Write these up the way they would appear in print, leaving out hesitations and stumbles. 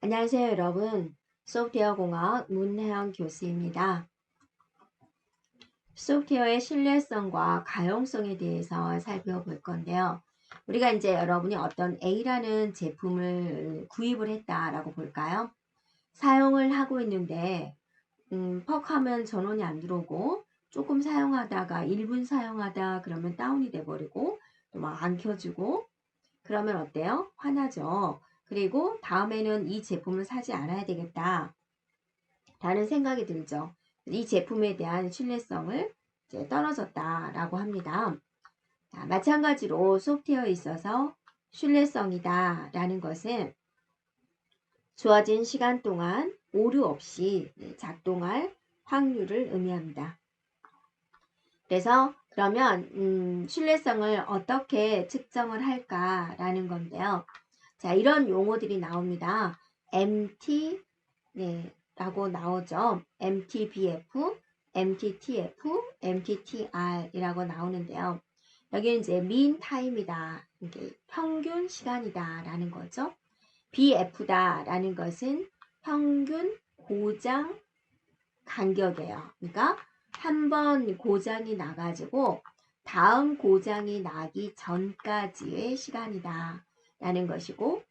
안녕하세요, 여러분. 소프트웨어 공학 문혜영 교수입니다. 소프트웨어의 신뢰성과 가용성에 대해서 살펴볼 건데요. 우리가 이제 여러분이 어떤 A라는 제품을 구입을 했다라고 볼까요? 사용을 하고 있는데 퍽 하면 전원이 안 들어오고 조금 사용하다가 1분 사용하다 그러면 다운이 돼버리고 또 막 안 켜지고 그러면 어때요? 화나죠. 그리고 다음에는 이 제품을 사지 않아야 되겠다 라는 생각이 들죠. 이 제품에 대한 신뢰성을 이제 떨어졌다라고 합니다. 자, 마찬가지로 소프트웨어에 있어서 신뢰성이다 라는 것은 주어진 시간 동안 오류 없이 작동할 확률을 의미합니다. 그래서 그러면 신뢰성을 어떻게 측정을 할까라는 건데요. 자, 이런 용어들이 나옵니다. MT 라고 나오죠. MTBF, MTTF, MTTR 이라고 나오는데요. 여기는 이제 mean time이다. 이게 평균 시간이다 라는 거죠. BF다 라는 것은 평균 고장 간격이에요. 그러니까 한 번 고장이 나가지고 다음 고장이 나기 전까지의 시간이다 라는 것이고,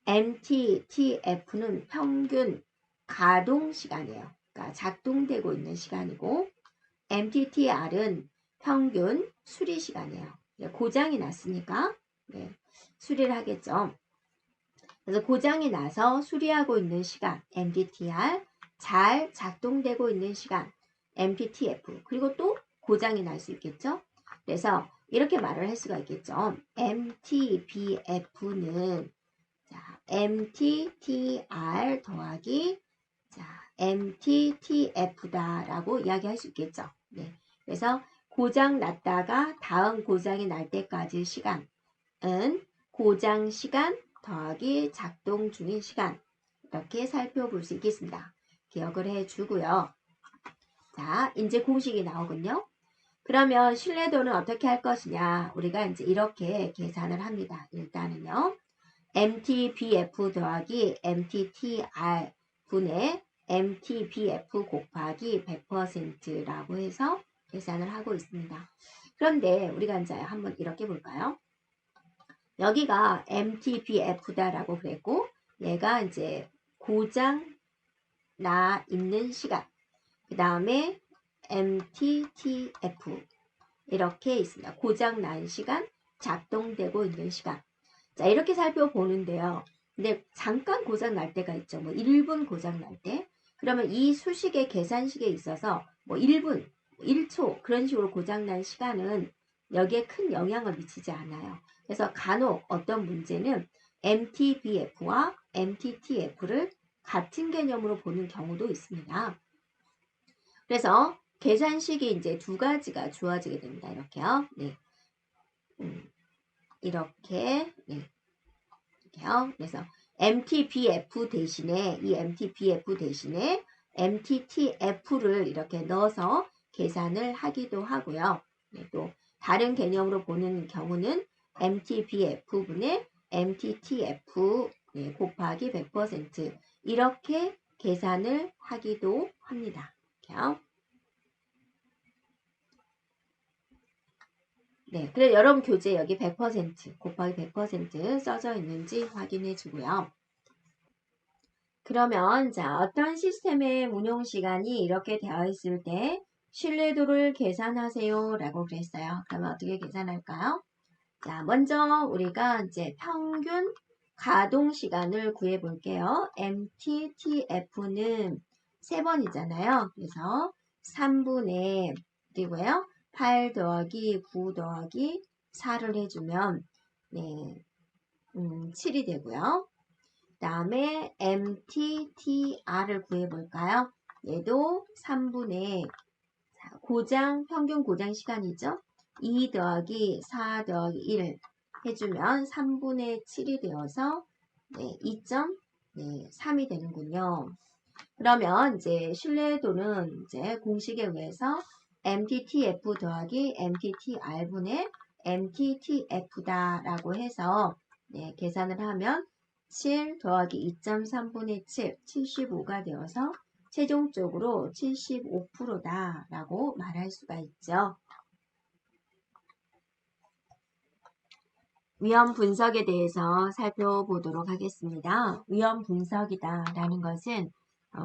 MTTF는 평균 가동 시간이에요. 그러니까 작동되고 있는 시간이고, MTTR은 평균 수리 시간이에요. 고장이 났으니까 수리를 하겠죠. 그래서 고장이 나서 수리하고 있는 시간 MTTR, 잘 작동되고 있는 시간 MTTF, 그리고 또 고장이 날 수 있겠죠. 그래서 이렇게 말을 할 수가 있겠죠. MTBF는 MTTR 더하기 MTTF다라고 이야기할 수 있겠죠. 그래서 고장 났다가 다음 고장이 날 때까지 시간은 고장 시간 더하기 작동 중인 시간, 이렇게 살펴볼 수 있겠습니다. 기억을 해주고요. 자, 이제 공식이 나오군요. 그러면 신뢰도는 어떻게 할 것이냐? 우리가 이제 이렇게 계산을 합니다. 일단은요. MTBF 더하기 MTTR 분의 MTBF 곱하기 100%라고 해서 계산을 하고 있습니다. 그런데 우리가 이제 한번 이렇게 볼까요? 여기가 MTBF다라고 그랬고, 얘가 이제 고장 나 있는 시간, 그 다음에 MTTF 이렇게 있습니다. 고장 난 시간, 작동되고 있는 시간. 자, 이렇게 살펴보는데요. 근데 잠깐 고장 날 때가 있죠. 뭐 1분 고장 날 때. 그러면 이 수식의 계산식에 있어서 뭐 1분, 1초 그런 식으로 고장 난 시간은 여기에 큰 영향을 미치지 않아요. 그래서 간혹 어떤 문제는 MTBF와 MTTF를 같은 개념으로 보는 경우도 있습니다. 그래서 계산식이 이제 두 가지가 주어지게 됩니다. 이렇게요. 이렇게요. 그래서 MTBF 대신에 이 MTBF 대신에 MTTF를 이렇게 넣어서 계산을 하기도 하고요. 또 다른 개념으로 보는 경우는 MTBF분의 MTTF 곱하기 100% 이렇게 계산을 하기도 합니다. 이렇게요. 그래서 여러분 교재 여기 100% 곱하기 100% 써져 있는지 확인해 주고요. 그러면 어떤 시스템의 운용 시간이 이렇게 되어 있을 때 신뢰도를 계산하세요 라고 그랬어요. 그러면 어떻게 계산할까요? 먼저 우리가 이제 평균 가동 시간을 구해 볼게요. MTTF는 3번이잖아요. 그래서 3분의 그리고요 8 더하기 9 더하기 4를 해주면 7이 되고요. 그 다음에 MTTR을 구해볼까요? 얘도 3분의 평균 고장 시간이죠. 2 더하기 4 더하기 1 해주면 3분의 7이 되어서 2.3이 되는군요. 그러면 이제 신뢰도는 이제 공식에 의해서 MTTF 더하기 MTTR분의 MTTF다라고 해서 계산을 하면 7 더하기 2.3분의 7, 75가 되어서 최종적으로 75%다 라고 말할 수가 있죠. 위험 분석에 대해서 살펴보도록 하겠습니다. 위험 분석이다 라는 것은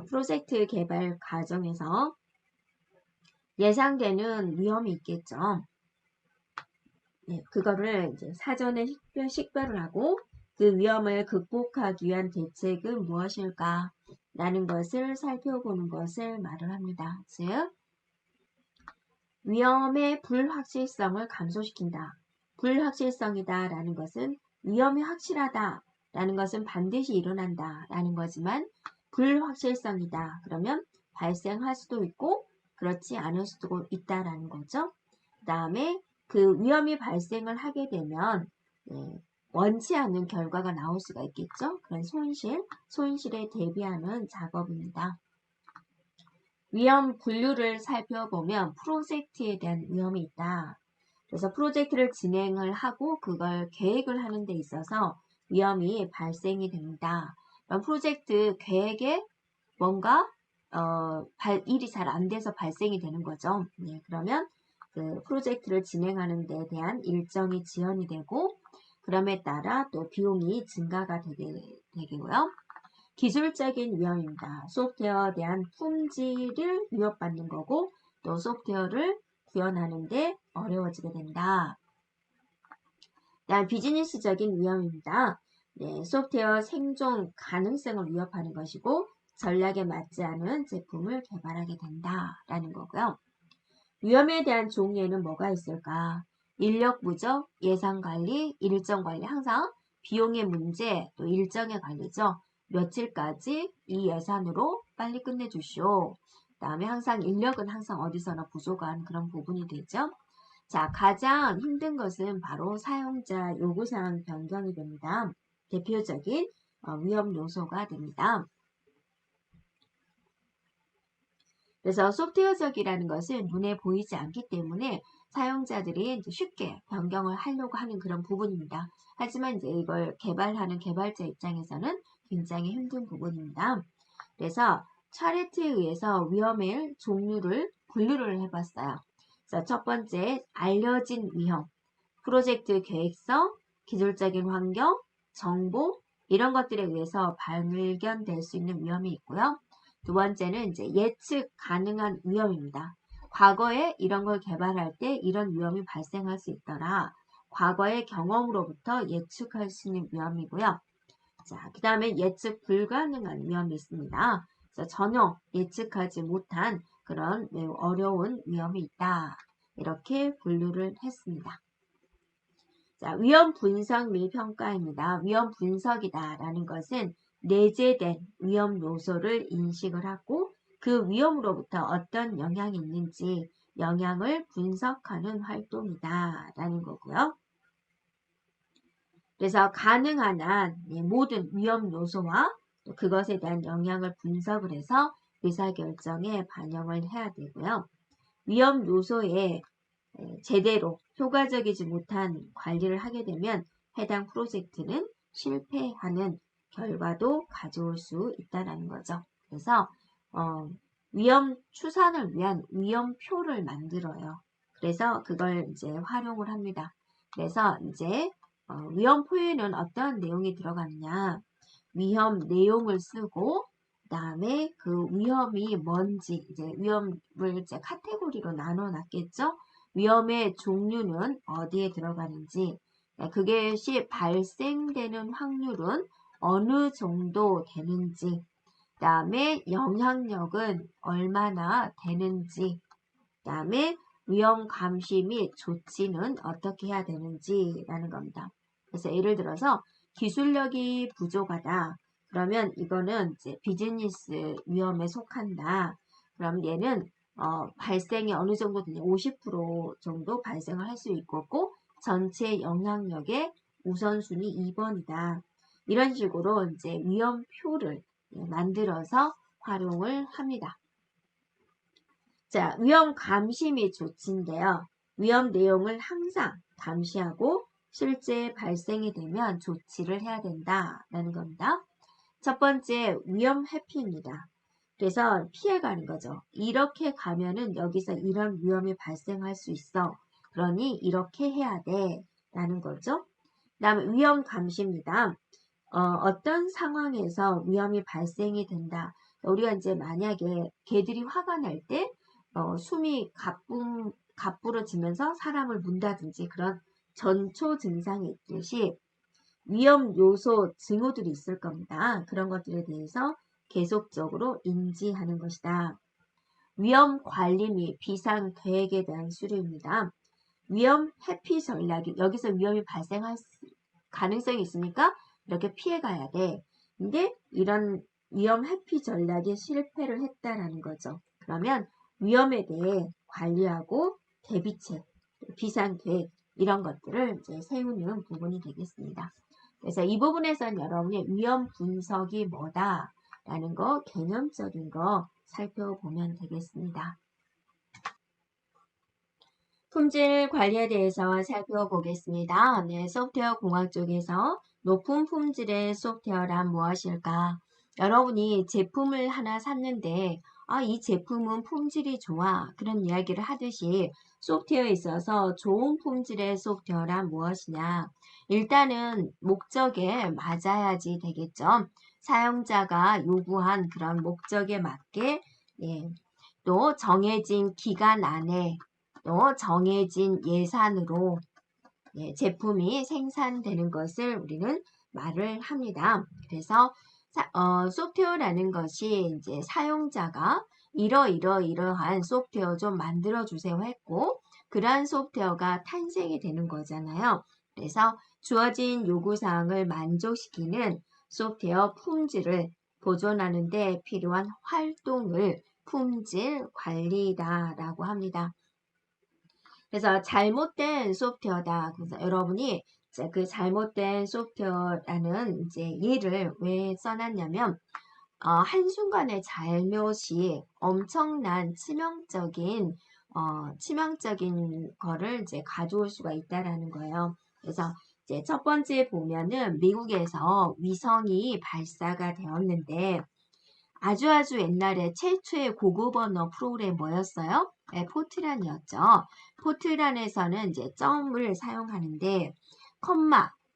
프로젝트 개발 과정에서 예상되는 위험이 있겠죠. 네, 그거를 이제 사전에 식별을 하고 그 위험을 극복하기 위한 대책은 무엇일까? 라는 것을 살펴보는 것을 말을 합니다. 즉, 위험의 불확실성을 감소시킨다. 불확실성이다 라는 것은 위험이 확실하다 라는 것은 반드시 일어난다 라는 거지만 불확실성이다. 그러면 발생할 수도 있고 그렇지 않을 수도 있다라는 거죠. 그 다음에 그 위험이 발생을 하게 되면 원치 않는 결과가 나올 수가 있겠죠. 그런 손실에 대비하는 작업입니다. 위험 분류를 살펴보면 프로젝트에 대한 위험이 있다. 그래서 프로젝트를 진행을 하고 그걸 계획을 하는 데 있어서 위험이 발생이 됩니다. 그럼 프로젝트 계획에 뭔가 일이 잘 안 돼서 발생이 되는 거죠. 네, 그러면 그 프로젝트를 진행하는 데 대한 일정이 지연이 되고 그럼에 따라 또 비용이 증가가 되고요. 기술적인 위험입니다. 소프트웨어에 대한 품질을 위협받는 거고 또 소프트웨어를 구현하는데 어려워지게 된다. 다음 비즈니스적인 위험입니다. 네, 소프트웨어 생존 가능성을 위협하는 것이고 전략에 맞지 않은 제품을 개발하게 된다라는 거고요. 위험에 대한 종류에는 뭐가 있을까? 인력 부족, 예산 관리, 일정 관리, 항상 비용의 문제, 또 일정의 관리죠. 며칠까지 이 예산으로 빨리 끝내주시오. 그 다음에 항상 인력은 항상 어디서나 부족한 그런 부분이 되죠. 자, 가장 힘든 것은 바로 사용자 요구사항 변경이 됩니다. 대표적인 위험 요소가 됩니다. 그래서 소프트웨어적이라는 것은 눈에 보이지 않기 때문에 사용자들이 이제 쉽게 변경을 하려고 하는 그런 부분입니다. 하지만 이제 이걸 개발하는 개발자 입장에서는 굉장히 힘든 부분입니다. 그래서 차례트에 의해서 위험의 종류를 분류를 해봤어요. 그래서 첫 번째, 알려진 위험, 프로젝트 계획서, 기술적인 환경, 정보 이런 것들에 의해서 발견될 수 있는 위험이 있고요. 두 번째는 이제 예측 가능한 위험입니다. 과거에 이런 걸 개발할 때 이런 위험이 발생할 수 있더라. 과거의 경험으로부터 예측할 수 있는 위험이고요. 자, 그 다음에 예측 불가능한 위험이 있습니다. 그래서 전혀 예측하지 못한 그런 매우 어려운 위험이 있다. 이렇게 분류를 했습니다. 자, 위험 분석 및 평가입니다. 위험 분석이다라는 것은 내재된 위험 요소를 인식을 하고 그 위험으로부터 어떤 영향이 있는지 영향을 분석하는 활동이다라는 거고요. 그래서 가능한 한 모든 위험 요소와 그것에 대한 영향을 분석을 해서 의사결정에 반영을 해야 되고요. 위험 요소에 제대로 효과적이지 못한 관리를 하게 되면 해당 프로젝트는 실패하는 결과도 가져올 수 있다는 거죠. 그래서 위험 추산을 위한 위험표를 만들어요. 그래서 그걸 이제 활용을 합니다. 그래서 이제 위험표에는 어떠한 내용이 들어갔냐? 위험 내용을 쓰고 그다음에 그 위험이 뭔지 이제 위험을 이제 카테고리로 나눠 놨겠죠? 위험의 종류는 어디에 들어가는지, 그것이 발생되는 확률은 어느 정도 되는지, 그 다음에 영향력은 얼마나 되는지, 그 다음에 위험 감시 및 조치는 어떻게 해야 되는지라는 겁니다. 그래서 예를 들어서 기술력이 부족하다. 그러면 이거는 이제 비즈니스 위험에 속한다. 그럼 얘는 발생이 어느 정도 되냐 50% 정도 발생을 할 수 있고 전체 영향력의 우선순위 2번이다. 이런 식으로 이제 위험표를 만들어서 활용을 합니다. 자, 위험 감시 및 조치인데요. 위험 내용을 항상 감시하고 실제 발생이 되면 조치를 해야 된다라는 겁니다. 첫 번째, 위험 회피입니다. 그래서 피해가는 거죠. 이렇게 가면은 여기서 이런 위험이 발생할 수 있어. 그러니 이렇게 해야 돼. 라는 거죠. 그 다음에 위험 감시입니다. 어떤 상황에서 위험이 발생이 된다. 우리가 이제 만약에 개들이 화가 날 때 숨이 가쁘러지면서 사람을 문다든지 그런 전초 증상이 있듯이 위험 요소 징후들이 있을 겁니다. 그런 것들에 대해서 계속적으로 인지하는 것이다. 위험 관리 및 비상 계획에 대한 수료입니다. 위험 회피 전략이 여기서 위험이 발생할 가능성이 있으니까 이렇게 피해가야 돼. 근데 이런 위험 회피 전략에 실패를 했다라는 거죠. 그러면 위험에 대해 관리하고 대비책, 비상 계획 이런 것들을 이제 세우는 부분이 되겠습니다. 그래서 이 부분에서는 여러분의 위험 분석이 뭐다라는 거, 개념적인 거 살펴보면 되겠습니다. 품질 관리에 대해서 살펴보겠습니다. 네, 소프트웨어 공학 쪽에서 높은 품질의 소프트웨어란 무엇일까? 여러분이 제품을 하나 샀는데 이 제품은 품질이 좋아. 그런 이야기를 하듯이 소프트웨어에 있어서 좋은 품질의 소프트웨어란 무엇이냐? 일단은 목적에 맞아야지 되겠죠. 사용자가 요구한 그런 목적에 맞게 또 정해진 기간 안에 또 정해진 예산으로 제품이 생산되는 것을 우리는 말을 합니다. 그래서 소프트웨어라는 것이 이제 사용자가 이러한 소프트웨어 좀 만들어 주세요 했고 그러한 소프트웨어가 탄생이 되는 거잖아요. 그래서 주어진 요구사항을 만족시키는 소프트웨어 품질을 보존하는 데 필요한 활동을 품질 관리다라고 합니다. 그래서 잘못된 소프트웨어다. 그래서 여러분이 이제 그 잘못된 소프트웨어라는 이제 예를 왜 써놨냐면 한순간의 잘못이 엄청난 치명적인 거를 이제 가져올 수가 있다라는 거예요. 그래서 이제 첫 번째 보면은 미국에서 위성이 발사가 되었는데 아주 옛날에 최초의 고급 언어 프로그램 뭐였어요? 네, 포트란이었죠. 포트란에서는 이제 점을 사용하는데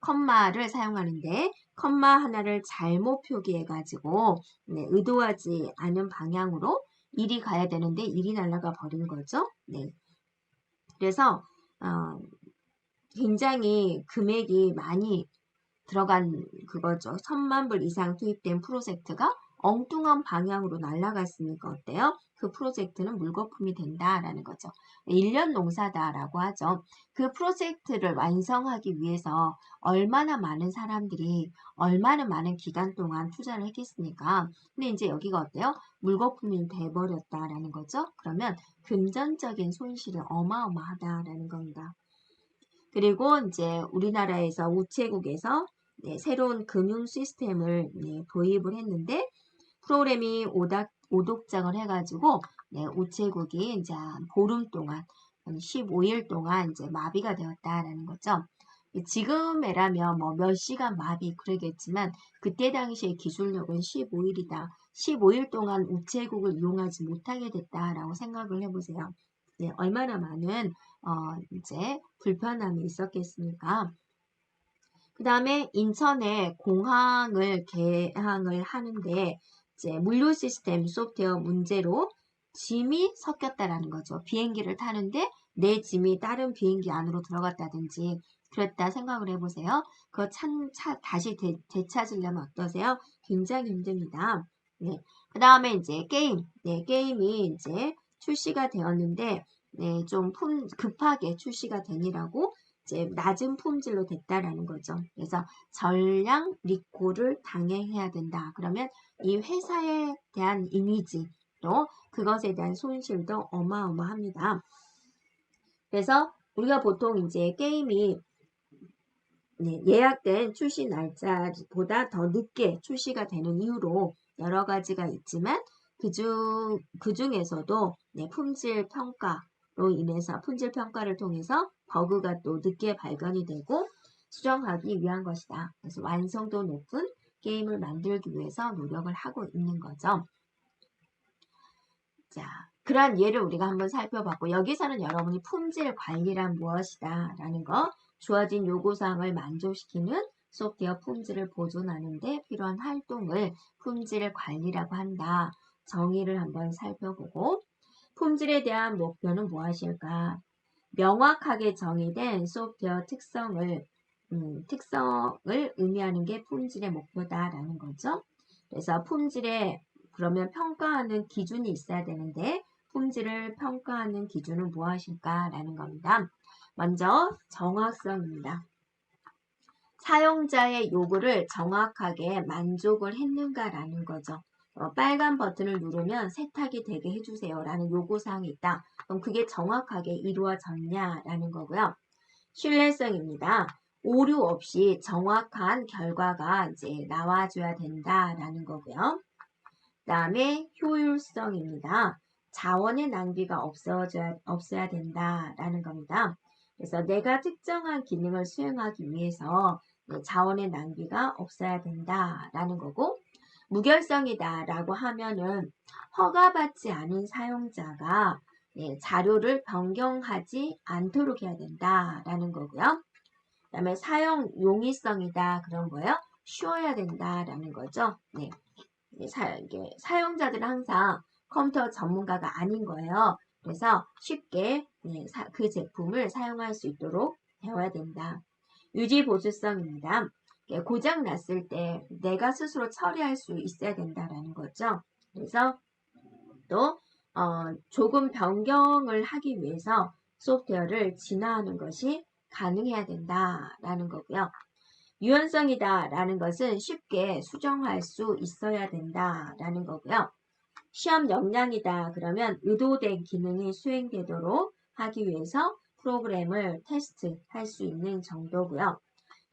컴마를 사용하는데 컴마 하나를 잘못 표기해가지고 의도하지 않은 방향으로 일이 가야 되는데 일이 날아가 버린 거죠. 네. 그래서 굉장히 금액이 많이 들어간 그거죠. 1000만 불 이상 투입된 프로젝트가 엉뚱한 방향으로 날아갔으니까 어때요? 그 프로젝트는 물거품이 된다라는 거죠. 1년 농사다라고 하죠. 그 프로젝트를 완성하기 위해서 얼마나 많은 사람들이 얼마나 많은 기간 동안 투자를 했겠습니까? 근데 이제 여기가 어때요? 물거품이 돼버렸다라는 거죠. 그러면 금전적인 손실이 어마어마하다라는 겁니다. 그리고 이제 우리나라에서 우체국에서 새로운 금융 시스템을 도입을 했는데 프로그램이 오독장을 해가지고 우체국이 이제 보름 동안 15일 동안 이제 마비가 되었다라는 거죠. 지금이라면 뭐 몇 시간 마비 그러겠지만 그때 당시의 기술력은 15일이다. 15일 동안 우체국을 이용하지 못하게 됐다라고 생각을 해보세요. 얼마나 많은 이제 불편함이 있었겠습니까? 그 다음에 인천에 공항을 개항을 하는데 이제 물류 시스템 소프트웨어 문제로 짐이 섞였다라는 거죠. 비행기를 타는데 내 짐이 다른 비행기 안으로 들어갔다든지 그랬다 생각을 해보세요. 그거 다시 되찾으려면 어떠세요? 굉장히 힘듭니다. 네. 그 다음에 이제 게임. 게임이 이제 출시가 되었는데 좀 급하게 출시가 되니라고 이제 낮은 품질로 됐다라는 거죠. 그래서 전량 리콜을 당해야 된다. 그러면 이 회사에 대한 이미지 또 그것에 대한 손실도 어마어마합니다. 그래서 우리가 보통 이제 게임이 예약된 출시 날짜보다 더 늦게 출시가 되는 이유로 여러 가지가 있지만 그중에서도 품질 평가로 인해서 품질 평가를 통해서 버그가 또 늦게 발견이 되고 수정하기 위한 것이다. 그래서 완성도 높은 게임을 만들기 위해서 노력을 하고 있는 거죠. 자, 그러한 예를 우리가 한번 살펴봤고 여기서는 여러분이 품질 관리란 무엇이다 라는 거, 주어진 요구사항을 만족시키는 소프트웨어 품질을 보존하는 데 필요한 활동을 품질 관리라고 한다. 정의를 한번 살펴보고 품질에 대한 목표는 무엇일까? 명확하게 정의된 소프트웨어 특성을 의미하는 게 품질의 목표다라는 거죠. 그래서 품질에 그러면 평가하는 기준이 있어야 되는데 품질을 평가하는 기준은 무엇일까라는 겁니다. 먼저 정확성입니다. 사용자의 요구를 정확하게 만족을 했는가라는 거죠. 빨간 버튼을 누르면 세탁이 되게 해주세요 라는 요구사항이 있다. 그럼 그게 정확하게 이루어졌냐라는 거고요. 신뢰성입니다. 오류 없이 정확한 결과가 이제 나와줘야 된다라는 거고요. 그 다음에 효율성입니다. 자원의 낭비가 없어야 된다라는 겁니다. 그래서 내가 특정한 기능을 수행하기 위해서 자원의 낭비가 없어야 된다라는 거고, 무결성이다라고 하면은 허가받지 않은 사용자가 자료를 변경하지 않도록 해야 된다라는 거고요. 그 다음에 사용 용이성이다 그런 거예요. 쉬워야 된다라는 거죠. 사용자들은 항상 컴퓨터 전문가가 아닌 거예요. 그래서 쉽게 그 제품을 사용할 수 있도록 배워야 된다. 유지 보수성입니다. 고장 났을 때 내가 스스로 처리할 수 있어야 된다라는 거죠. 그래서 또 조금 변경을 하기 위해서 소프트웨어를 진화하는 것이 가능해야 된다라는 거고요. 유연성이다라는 것은 쉽게 수정할 수 있어야 된다라는 거고요. 시험 역량이다 그러면 의도된 기능이 수행되도록 하기 위해서 프로그램을 테스트할 수 있는 정도고요.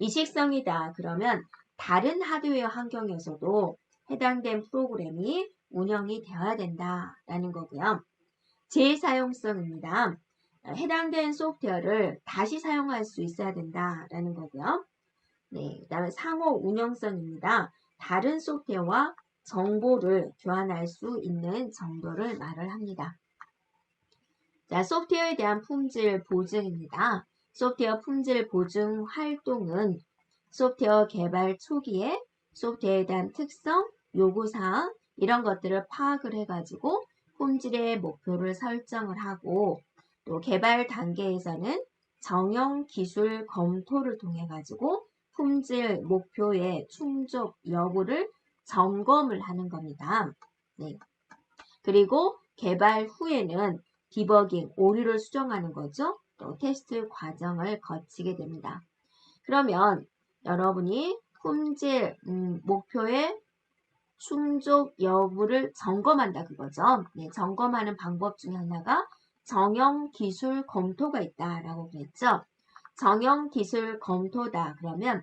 이식성이다 그러면 다른 하드웨어 환경에서도 해당된 프로그램이 운영이 되어야 된다라는 거고요. 재사용성입니다. 해당된 소프트웨어를 다시 사용할 수 있어야 된다라는 거고요. 그 다음에 상호 운영성입니다. 다른 소프트웨어와 정보를 교환할 수 있는 정도를 말을 합니다. 자, 소프트웨어에 대한 품질 보증입니다. 소프트웨어 품질 보증 활동은 소프트웨어 개발 초기에 소프트웨어에 대한 특성, 요구사항 이런 것들을 파악을 해가지고 품질의 목표를 설정을 하고 또 개발 단계에서는 정형 기술 검토를 통해 가지고 품질 목표의 충족 여부를 점검을 하는 겁니다. 그리고 개발 후에는 디버깅, 오류를 수정하는 거죠. 또 테스트 과정을 거치게 됩니다. 그러면 여러분이 품질 목표의 충족 여부를 점검한다 그거죠. 점검하는 방법 중에 하나가 정형 기술 검토가 있다라고 그랬죠. 정형 기술 검토다 그러면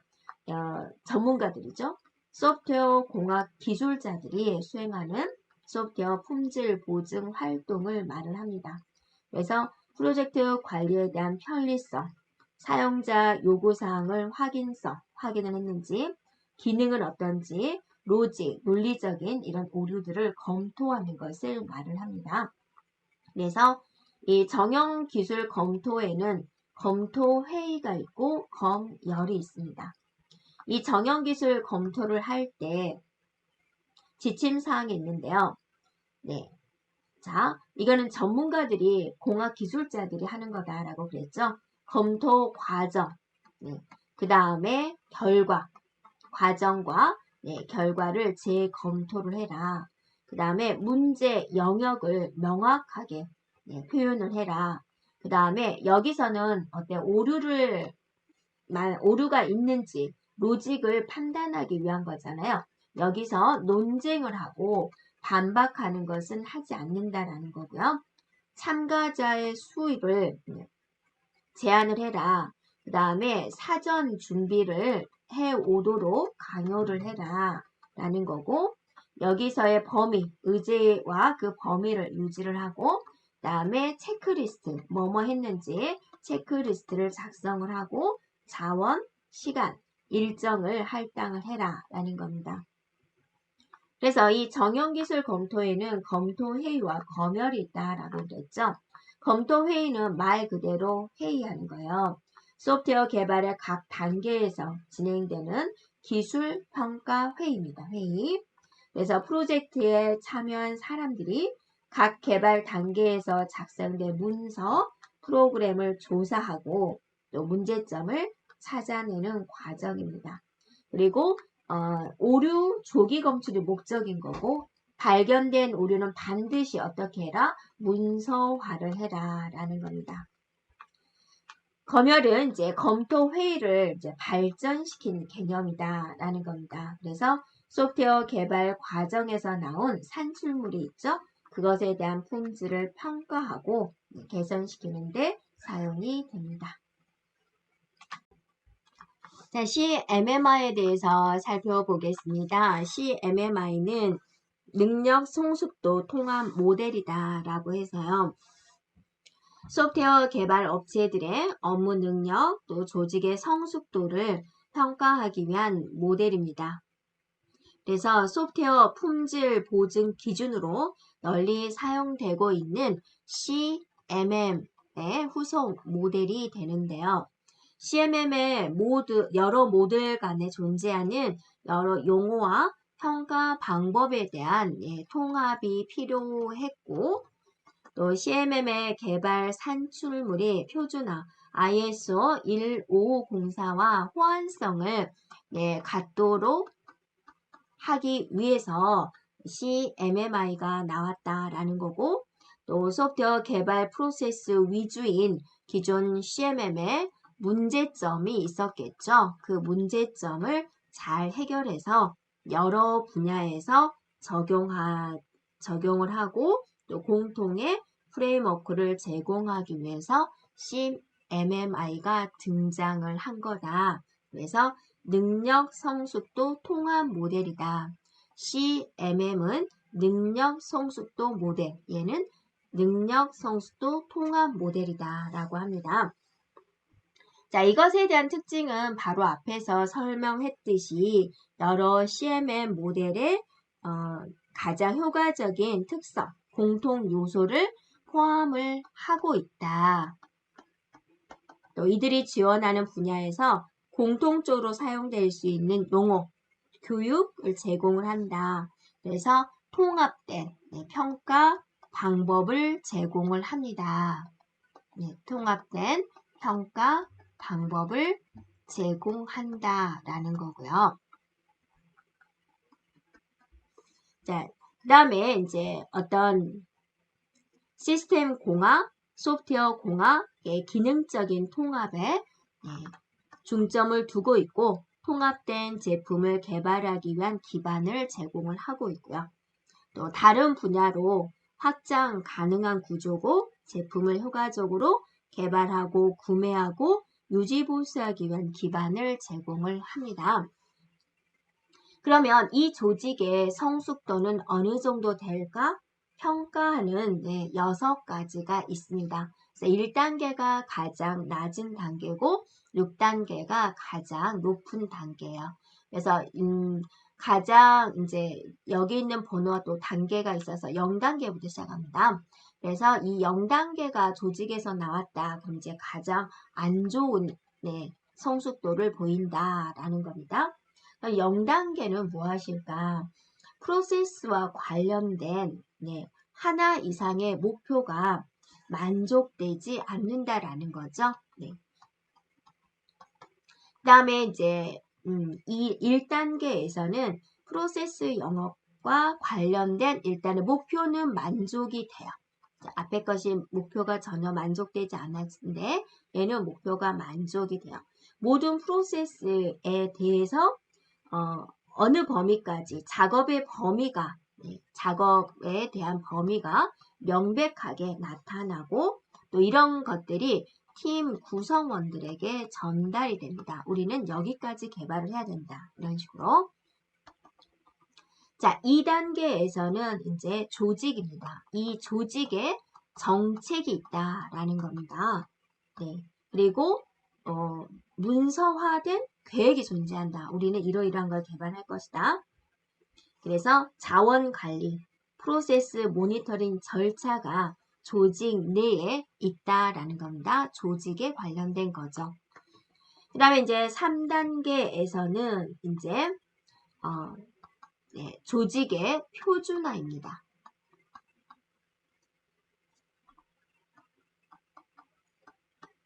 전문가들이죠. 소프트웨어 공학 기술자들이 수행하는 소프트웨어 품질 보증 활동을 말을 합니다. 그래서 프로젝트 관리에 대한 편리성, 사용자 요구사항을 확인을 했는지, 기능은 어떤지, 로직, 논리적인 이런 오류들을 검토하는 것을 말을 합니다. 그래서 이 정형 기술 검토에는 검토 회의가 있고 검열이 있습니다. 이 정형 기술 검토를 할 때 지침 사항이 있는데요. 자, 이거는 전문가들이 공학 기술자들이 하는 거다라고 그랬죠. 검토 과정, 그 다음에 결과, 과정과 결과를 재검토를 해라. 그 다음에 문제 영역을 명확하게 표현을 해라. 그 다음에 여기서는 오류가 있는지 로직을 판단하기 위한 거잖아요. 여기서 논쟁을 하고 반박하는 것은 하지 않는다라는 거고요. 참가자의 수입을 제한을 해라. 그 다음에 사전 준비를 해오도록 강요를 해라. 라는 거고 여기서의 범위, 의제와 그 범위를 유지를 하고 그 다음에 체크리스트, 뭐뭐 했는지 체크리스트를 작성을 하고 자원, 시간, 일정을 할당을 해라 라는 겁니다. 그래서 이 정형기술 검토에는 검토회의와 검열이 있다라고 그랬죠. 검토회의는 말 그대로 회의하는 거예요. 소프트웨어 개발의 각 단계에서 진행되는 기술 평가 회의입니다. 회의. 그래서 프로젝트에 참여한 사람들이 각 개발 단계에서 작성된 문서, 프로그램을 조사하고 또 문제점을 찾아내는 과정입니다. 그리고 오류 조기 검출이 목적인 거고 발견된 오류는 반드시 어떻게 해라? 문서화를 해라 라는 겁니다. 검열은 이제 검토 회의를 이제 발전시킨 개념이다 라는 겁니다. 그래서 소프트웨어 개발 과정에서 나온 산출물이 있죠. 그것에 대한 품질을 평가하고 개선시키는 데 사용이 됩니다. 자, CMMI에 대해서 살펴보겠습니다. CMMI는 능력 성숙도 통합 모델이다 라고 해서요. 소프트웨어 개발 업체들의 업무 능력 또 조직의 성숙도를 평가하기 위한 모델입니다. 그래서 소프트웨어 품질 보증 기준으로 널리 사용되고 있는 CMM의 후속 모델이 되는데요. CMM의 여러 모델 간에 존재하는 여러 용어와 평가 방법에 대한 통합이 필요했고 또 CMM의 개발 산출물이 표준화 ISO 15504와 호환성을 갖도록 하기 위해서 CMMI가 나왔다라는 거고 또 소프트웨어 개발 프로세스 위주인 기존 CMM의 문제점이 있었겠죠. 그 문제점을 잘 해결해서 여러 분야에서 적용을 하고 또 공통의 프레임워크를 제공하기 위해서 CMMI가 등장을 한 거다. 그래서 능력 성숙도 통합 모델이다. CMM은 능력 성숙도 모델, 얘는 능력 성숙도 통합 모델이다 라고 합니다. 자, 이것에 대한 특징은 바로 앞에서 설명했듯이 여러 CMM 모델의 가장 효과적인 특성, 공통 요소를 포함을 하고 있다. 또 이들이 지원하는 분야에서 공통적으로 사용될 수 있는 용어, 교육을 제공을 한다. 그래서 통합된 평가 방법을 제공을 합니다. 통합된 평가 방법을 제공한다라는 거고요. 자, 그 다음에 이제 어떤 시스템 공학, 소프트웨어 공학의 기능적인 통합에 중점을 두고 있고 통합된 제품을 개발하기 위한 기반을 제공을 하고 있고요. 또 다른 분야로 확장 가능한 구조고 제품을 효과적으로 개발하고 구매하고 유지 보수하기 위한 기반을 제공을 합니다. 그러면 이 조직의 성숙도는 어느 정도 될까? 평가하는 6가지가 있습니다. 그래서 1단계가 가장 낮은 단계고 6단계가 가장 높은 단계예요. 그래서 가장 이제 여기 있는 번호와 또 단계가 있어서 0단계부터 시작합니다. 그래서 이 0단계가 조직에서 나왔다. 그럼 이제 가장 안 좋은 성숙도를 보인다라는 겁니다. 0단계는 무엇일까? 프로세스와 관련된 하나 이상의 목표가 만족되지 않는다라는 거죠. 그 다음에 이제 이 1단계에서는 프로세스 영역과 관련된 일단은 목표는 만족이 돼요. 앞에 것이 목표가 전혀 만족되지 않았는데 얘는 목표가 만족이 돼요. 모든 프로세스에 대해서 어느 범위까지 작업의 범위가 작업에 대한 범위가 명백하게 나타나고 또 이런 것들이 팀 구성원들에게 전달이 됩니다. 우리는 여기까지 개발을 해야 된다. 이런 식으로. 자, 2단계에서는 이제 조직입니다. 이 조직에 정책이 있다라는 겁니다. 그리고 문서화된 계획이 존재한다. 우리는 이러이러한 걸 개발할 것이다. 그래서 자원관리, 프로세스 모니터링 절차가 조직 내에 있다라는 겁니다. 조직에 관련된 거죠. 그 다음에 이제 3단계에서는 이제 조직의 표준화입니다.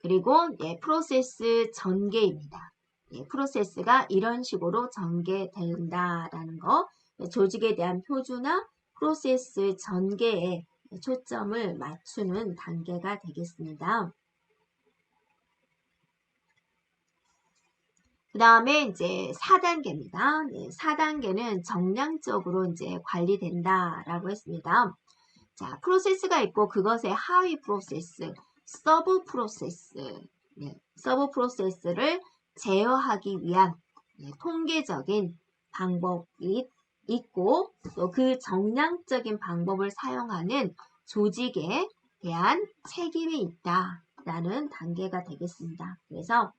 그리고 프로세스 전개입니다. 프로세스가 이런 식으로 전개된다라는 거, 조직에 대한 표준화, 프로세스 전개에 초점을 맞추는 단계가 되겠습니다. 그 다음에 이제 4단계입니다. 4단계는 정량적으로 이제 관리된다라고 했습니다. 자, 프로세스가 있고 그것의 하위 프로세스, 서브 프로세스, 서브 프로세스를 제어하기 위한 통계적인 방법이 있고 또 그 정량적인 방법을 사용하는 조직에 대한 책임이 있다라는 단계가 되겠습니다. 그래서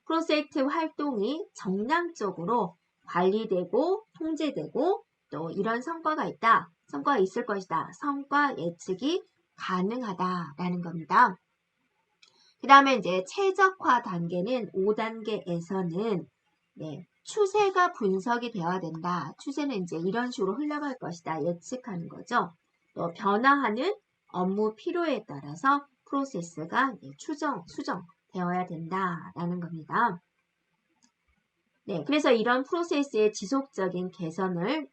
프로젝트 활동이 정량적으로 관리되고 통제되고 또 이런 성과가 있다. 성과가 있을 것이다. 성과 예측이 가능하다라는 겁니다. 그 다음에 이제 최적화 단계는 5단계에서는 추세가 분석이 되어야 된다. 추세는 이제 이런 식으로 흘러갈 것이다. 예측하는 거죠. 또 변화하는 업무 필요에 따라서 프로세스가 수정되어야 된다라는 겁니다. 그래서 이런 프로세스의 지속적인 개선을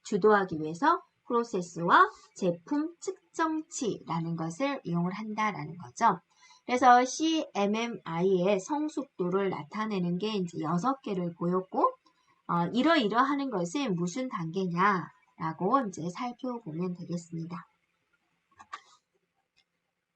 주도하기 위해서 프로세스와 제품 측정치라는 것을 이용을 한다라는 거죠. 그래서 CMMI의 성숙도를 나타내는 게 이제 6개를 보였고, 이러이러하는 것은 무슨 단계냐라고 이제 살펴보면 되겠습니다.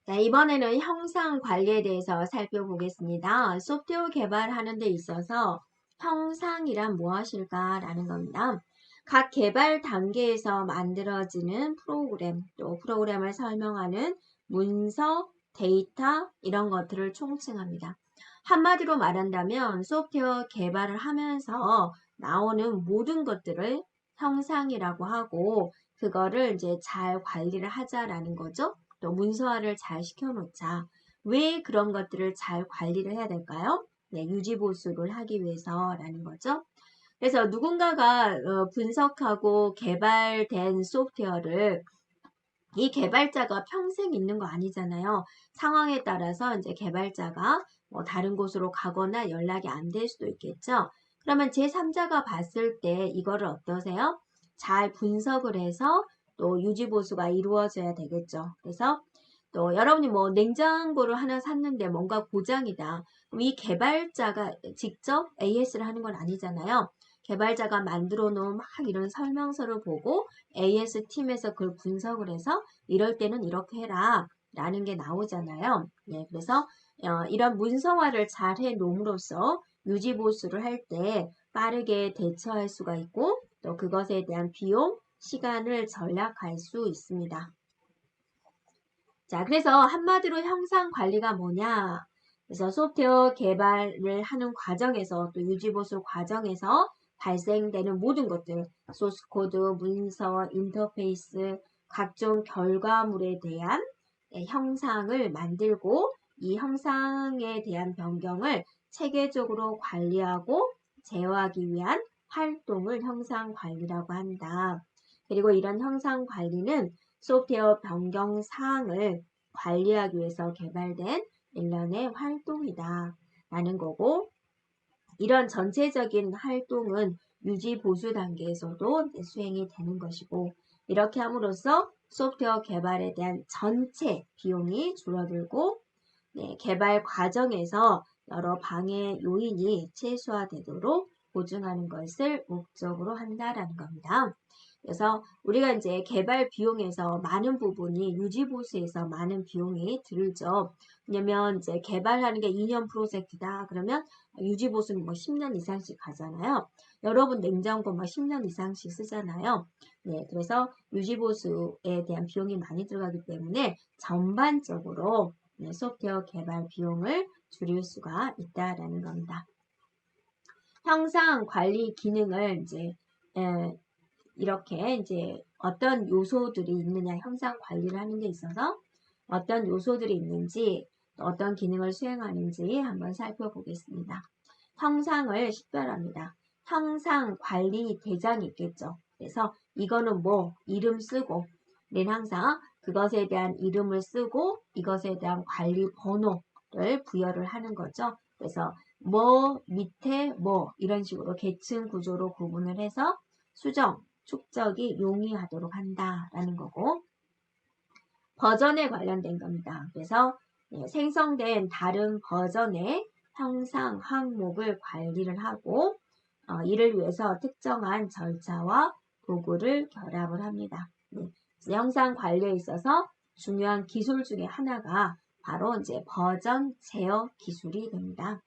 자, 이번에는 형상 관리에 대해서 살펴보겠습니다. 소프트웨어 개발하는 데 있어서 형상이란 무엇일까라는 겁니다. 각 개발 단계에서 만들어지는 프로그램, 또 프로그램을 설명하는 문서, 데이터 이런 것들을 총칭합니다. 한마디로 말한다면 소프트웨어 개발을 하면서 나오는 모든 것들을 형상이라고 하고 그거를 이제 잘 관리를 하자라는 거죠. 또 문서화를 잘 시켜놓자. 왜 그런 것들을 잘 관리를 해야 될까요? 유지보수를 하기 위해서라는 거죠. 그래서 누군가가 분석하고 개발된 소프트웨어를 이 개발자가 평생 있는 거 아니잖아요. 상황에 따라서 이제 개발자가 다른 곳으로 가거나 연락이 안 될 수도 있겠죠. 그러면 제3자가 봤을 때 이거를 어떠세요? 잘 분석을 해서 또 유지보수가 이루어져야 되겠죠. 그래서 또 여러분이 뭐 냉장고를 하나 샀는데 뭔가 고장이다. 그럼 이 개발자가 직접 AS를 하는 건 아니잖아요. 개발자가 만들어 놓은 막 이런 설명서를 보고 AS팀에서 그걸 분석을 해서 이럴 때는 이렇게 해라 라는 게 나오잖아요. 그래서 이런 문서화를 잘 해놓음으로써 유지보수를 할 때 빠르게 대처할 수가 있고 또 그것에 대한 비용, 시간을 절약할 수 있습니다. 자, 그래서 한마디로 형상 관리가 뭐냐? 그래서 소프트웨어 개발을 하는 과정에서 또 유지보수 과정에서 발생되는 모든 것들, 소스코드, 문서, 인터페이스, 각종 결과물에 대한 형상을 만들고 이 형상에 대한 변경을 체계적으로 관리하고 제어하기 위한 활동을 형상 관리라고 한다. 그리고 이런 형상 관리는 소프트웨어 변경 사항을 관리하기 위해서 개발된 일련의 활동이다 라는 거고 이런 전체적인 활동은 유지 보수 단계에서도 수행이 되는 것이고 이렇게 함으로써 소프트웨어 개발에 대한 전체 비용이 줄어들고 개발 과정에서 여러 방해 요인이 최소화되도록 보증하는 것을 목적으로 한다라는 겁니다. 그래서 우리가 이제 개발 비용에서 많은 부분이 유지보수에서 많은 비용이 들죠. 왜냐면 이제 개발하는 게 2년 프로젝트다. 그러면 유지보수는 뭐 10년 이상씩 가잖아요. 여러분 냉장고 뭐 10년 이상씩 쓰잖아요. 그래서 유지보수에 대한 비용이 많이 들어가기 때문에 전반적으로 소프트웨어 개발 비용을 줄일 수가 있다라는 겁니다. 형상 관리 기능을 이제 이렇게 이제 어떤 요소들이 있느냐, 형상 관리를 하는 데 있어서 어떤 요소들이 있는지, 어떤 기능을 수행하는지 한번 살펴보겠습니다. 형상을 식별합니다. 형상 관리 대장이 있겠죠. 그래서 이거는 뭐 이름 쓰고, 우리는 항상 그것에 대한 이름을 쓰고 이것에 대한 관리 번호를 부여를 하는 거죠. 그래서 뭐 밑에 뭐 이런 식으로 계층 구조로 구분을 해서 수정, 축적이 용이하도록 한다라는 거고, 버전에 관련된 겁니다. 그래서 생성된 다른 버전의 형상 항목을 관리를 하고 이를 위해서 특정한 절차와 도구를 결합을 합니다. 형상 관리에 있어서 중요한 기술 중에 하나가 바로 이제 버전 제어 기술이 됩니다.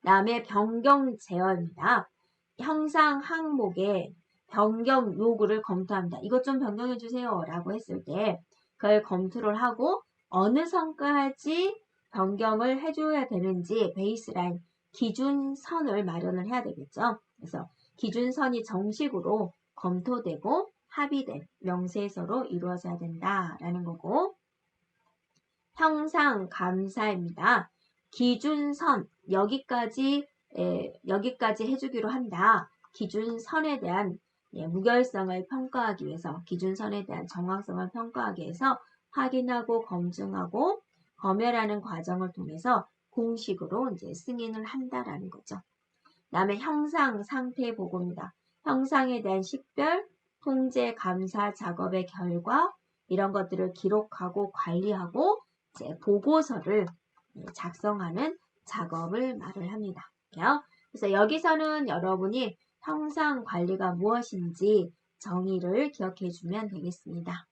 다음에 변경 제어입니다. 형상 항목의 변경 요구를 검토합니다. 이것 좀 변경해 주세요 라고 했을 때 그걸 검토를 하고 어느 선까지 변경을 해줘야 되는지 베이스라인 기준선을 마련을 해야 되겠죠. 그래서 기준선이 정식으로 검토되고 합의된 명세서로 이루어져야 된다라는 거고, 형상 감사입니다. 기준선 여기까지 해주기로 한다. 기준선에 대한 무결성을 평가하기 위해서, 기준선에 대한 정확성을 평가하기 위해서 확인하고 검증하고 검열하는 과정을 통해서 공식으로 이제 승인을 한다라는 거죠. 다음에 형상 상태 보고입니다. 형상에 대한 식별, 통제, 감사 작업의 결과 이런 것들을 기록하고 관리하고 이제 보고서를 작성하는 작업을 말을 합니다. 그래서 여기서는 여러분이 형상 관리가 무엇인지 정의를 기억해 주면 되겠습니다.